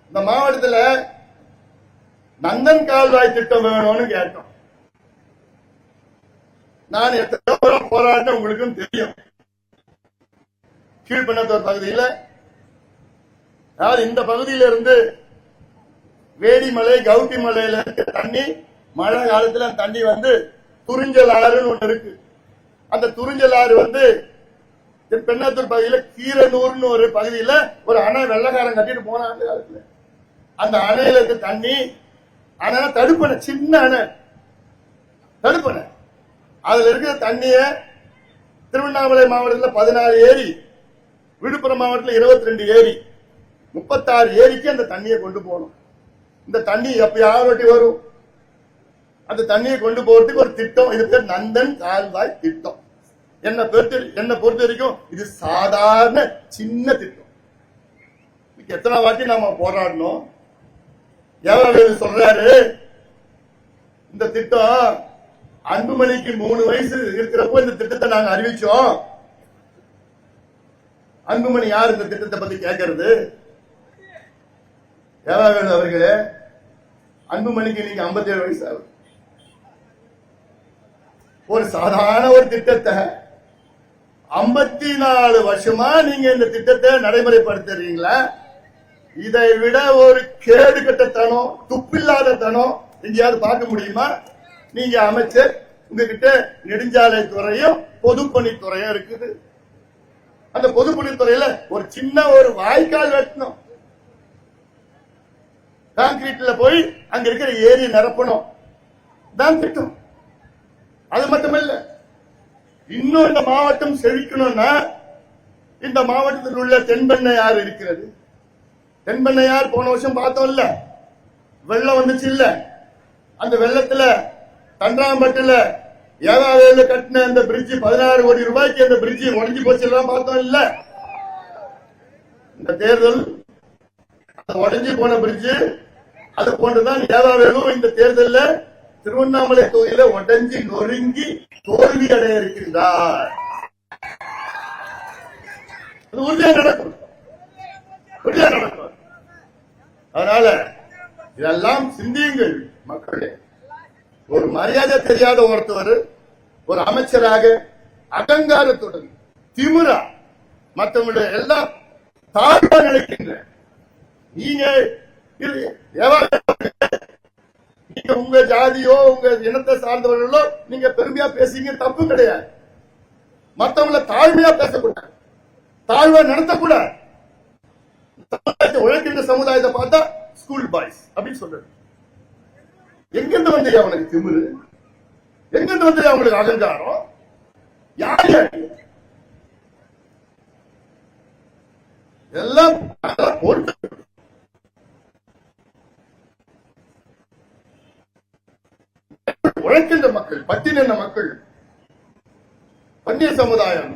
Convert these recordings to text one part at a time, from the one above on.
இந்த மாவட்டத்துல நந்தன் கால்வாய் திட்டம் வேணும்னு கேட்டோம். நான் எத்தனை போராட்டம் உங்களுக்கும் தெரியும். கீழ்பண்ணத்தூர் பகுதியில், அதாவது இந்த பகுதியில இருந்து வேடிமலை கவுட்டி மலையில இருக்க தண்ணி மழை காலத்துல தண்ணி வந்து துறிஞ்சல் ஆறுன்னு ஒண்ணு இருக்கு. அந்த துறிஞ்சல் ஆறு வந்து பெண்ணத்தூர் பகுதியில கீரனூர்னு ஒரு பகுதியில ஒரு அணை வெள்ளக்காரன் கட்டிட்டு போன அந்த காலத்துல அந்த அணையில இருக்க தண்ணி அணை தடுப்பணை, சின்ன அணை தடுப்பணை, அதுல இருக்கிற தண்ணிய திருவண்ணாமலை மாவட்டத்தில் 14 ஏரி, விழுப்புரம் மாவட்டத்தில் 22 ஏரி, 36 ஏரிக்கு அந்த தண்ணியை கொண்டு போகணும். இந்த தண்ணி எப்பயாவது வரும். அந்த தண்ணியை கொண்டு போறதுக்கு ஒரு திட்டம், இது பேர் நந்தன் கால்வாய் திட்டம். என்ன பொறுத்த வரைக்கும் இது சாதாரண சின்ன திட்டம். எத்தனை வாட்டி நாம போராடணும். எவ்வளவு சொல்றாரு, இந்த திட்டம் அன்புமணிக்கு 3 வயசு இருக்கிறப்போ இந்த திட்டத்தை நாங்க அறிவிச்சோம். அன்புமணி யார் இந்த திட்டத்தை பத்தி கேட்கறது? எவ்வளவு அவர்களே, அன்புமணிக்கு இன்னைக்கு 57 வயசு ஆகுது. ஒரு சாதாரண ஒரு திட்டத்தை 54 வருஷமா நீங்க இந்த திட்டத்தை நடைமுறைப்படுத்துறீங்களா? இதை விட ஒரு கேடு கட்டத்தனம், துப்பில்லாத தனம் எங்கேயாவது பார்க்க முடியுமா? நீங்க அமைச்சர், உங்ககிட்ட நெடுஞ்சாலை துறையும் பொதுப்பணித்துறையும் இருக்குது. அந்த பொதுப்பணித்துறையில ஒரு சின்ன ஒரு வாய்க்கால் வெட்டணும், கான்கிரீட்ல போய் அங்க இருக்கிற ஏரி நிரப்பணும் தான் திட்டம். அது மட்டுமல்ல, இன்னும் இந்த மாவட்டம் செழிக்கணும்னா இந்த மாவட்டத்தில் உள்ள தென்பெண்ணையாறு இருக்கிறது. தென்பெண்ணையாறு போன வருஷம் பார்த்தோம் இல்ல, வெள்ளம் வந்துச்சு இல்ல, அந்த வெள்ளத்துல தண்டாம்பட்டுல ஏதாவது கட்டின அந்த பிரிட்ஜ் 16 கோடி ரூபாய்க்கு அந்த பிரிட்ஜ் உடஞ்சி போச்சு பார்த்தோம் இல்ல. இந்த தேர்தல் உடஞ்சி போன பிரிட்ஜ் அது போன்றுதான் ஏதாவது இந்த தேர்தலில் திருவண்ணாமலை தொகுதியில உடஞ்சி நொறுங்கி தோல்வி அடைய இருக்கின்றார். அது உறுதியா நடக்கும். அதனால இதெல்லாம் சிந்தியுங்கள் மக்களே. ஒரு மரியாதை தெரியாத ஒருத்தவர் ஒரு அமைச்சராக அகங்காரத்துடன் திமிரா மற்றவங்களுடைய எல்லாம் தாழ்வா நினைக்கின்ற நீங்க உங்க ஜாதியோ உங்க இனத்தை சார்ந்தவர்களோ நீங்க பெருமையா பேசுறீங்க, தப்பு கிடையாது. மற்றவங்கள தாழ்மையா பேசக்கூடாது, தாழ்வா நடத்தக்கூடாது. உழைக்கின்ற சமுதாயத்தை பார்த்தா ஸ்கூல் பாய்ஸ் அப்படின்னு சொல்றது. எங்கிருந்து வந்து அவனுக்கு திமிரு? எங்கிருந்து வந்து அவங்களுக்கு அகங்காரம்? யாரு எல்லாம் போட்டு உழைக்கின்ற மக்கள், பட்டின மக்கள், பன்னியர் சமுதாயம்,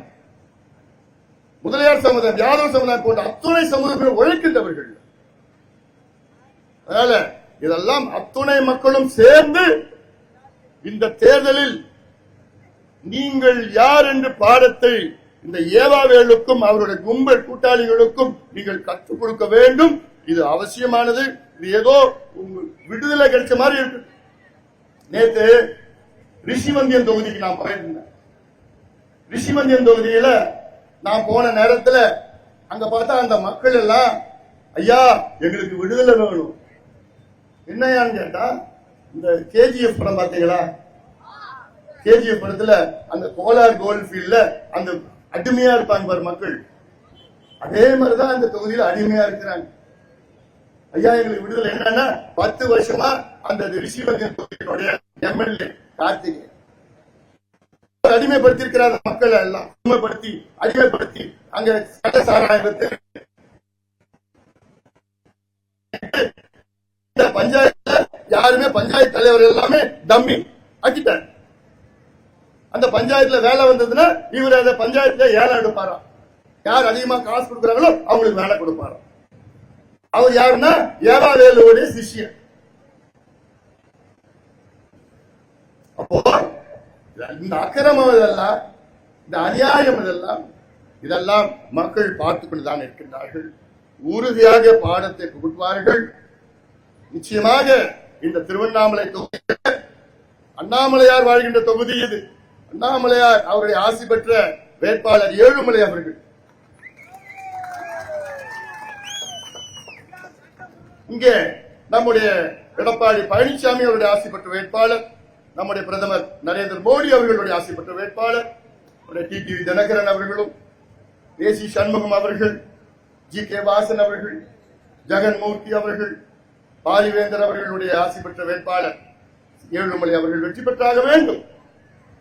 முதலியார் சமுதாயம், யாதவ சமுதாயம் போன்ற அத்துணை சமுதாயம் உழைக்கின்றவர்கள். அதனால இதெல்லாம் அத்துணை மக்களும் சேர்ந்து இந்த தேர்தலில் நீங்கள் யார் என்று பாடத்தை இந்த ஏவாவேலுக்கும் அவருடைய கும்பல் கூட்டாளிகளுக்கும் நீங்கள் கற்றுக் கொடுக்க வேண்டும். இது அவசியமானது. இது ஏதோ விடுதலை கிடைச்ச மாதிரி இருக்கு. நேற்று ரிஷிவந்தியன் தொகுதிக்கு நான் போயிருந்தேன். ரிஷிவந்தியன் தொகுதியில நான் போன நேரத்தில் அங்க பார்த்தா அந்த மக்கள் எல்லாம், ஐயா எங்களுக்கு விடுதலை வேணும். என்னையான்னு கேட்டா, இந்த கேஜிஎஃப் படம் பார்த்தீங்களா? கேஜிஎஃப் படத்துல அந்த கோலார் கோல்ட் ஃபீல்ட்ல அந்த அடிமையா இருப்பாங்க பாரு மக்கள், அதே மாதிரிதான் அந்த தொகுதியில அடிமையா இருக்கிறாங்க. ஐயா எங்களுக்கு விடுதலை. என்னன்னா 10 வருஷமா அந்த ரிஷிவந்தியன் தொகுதியினுடைய எம்எல்ஏ கார்த்திகேயன் அடிமைப்படுத்தி இருக்கிறார். மக்களை எல்லாம் அடிமைப்படுத்தி அங்க சட்டசாராயத்தை பஞ்சாயத்துல யாருமே பஞ்சாயத்து தலைவர் எல்லாமே டம்மி ஆக்கிட்டார். அந்த பஞ்சாயத்துல வேலை வந்ததுன்னா இவர் அந்த பஞ்சாயத்துல ஏலம் எடுப்பாராம். யார் அதிகமா காசு கொடுக்குறாங்களோ அவங்களுக்கு வேலை கொடுப்பாராம். அவர் யாருன்னா ஏவாவேலுடைய சிஷ்யன். அப்போ இந்த அக்கிரமம் இதெல்லாம், இந்த அநியாயம் இதெல்லாம் மக்கள் பார்த்துக் கொண்டுதான் இருக்கின்றார்கள். உறுதியாக பாடத்தை புகுட்டுவார்கள். நிச்சயமாக இந்த திருவண்ணாமலை தொகுதி அண்ணாமலையார் வாழ்கின்ற தொகுதி இது. அண்ணாமலையார் அவருடைய ஆசி பெற்ற வேட்பாளர் ஏழுமலை அவர்கள். இங்கே நம்முடைய எடப்பாடி பழனிசாமி அவருடைய ஆசி பெற்ற வேட்பாளர், நம்முடைய பிரதமர் நரேந்திர மோடி அவர்களுடைய ஆசி பெற்ற வேட்பாளர், டிடிவி தினகரன் அவர்களும், ஏசி சண்முகம் அவர்கள், ஜி கே வாசன் அவர்கள், ஜெகன்மூர்த்தி அவர்கள், பாரிவேந்தர் அவர்களுடைய ஆசி பெற்ற வேட்பாளர் ஏழுமலை அவர்கள் வெற்றி பெற்றாக வேண்டும்.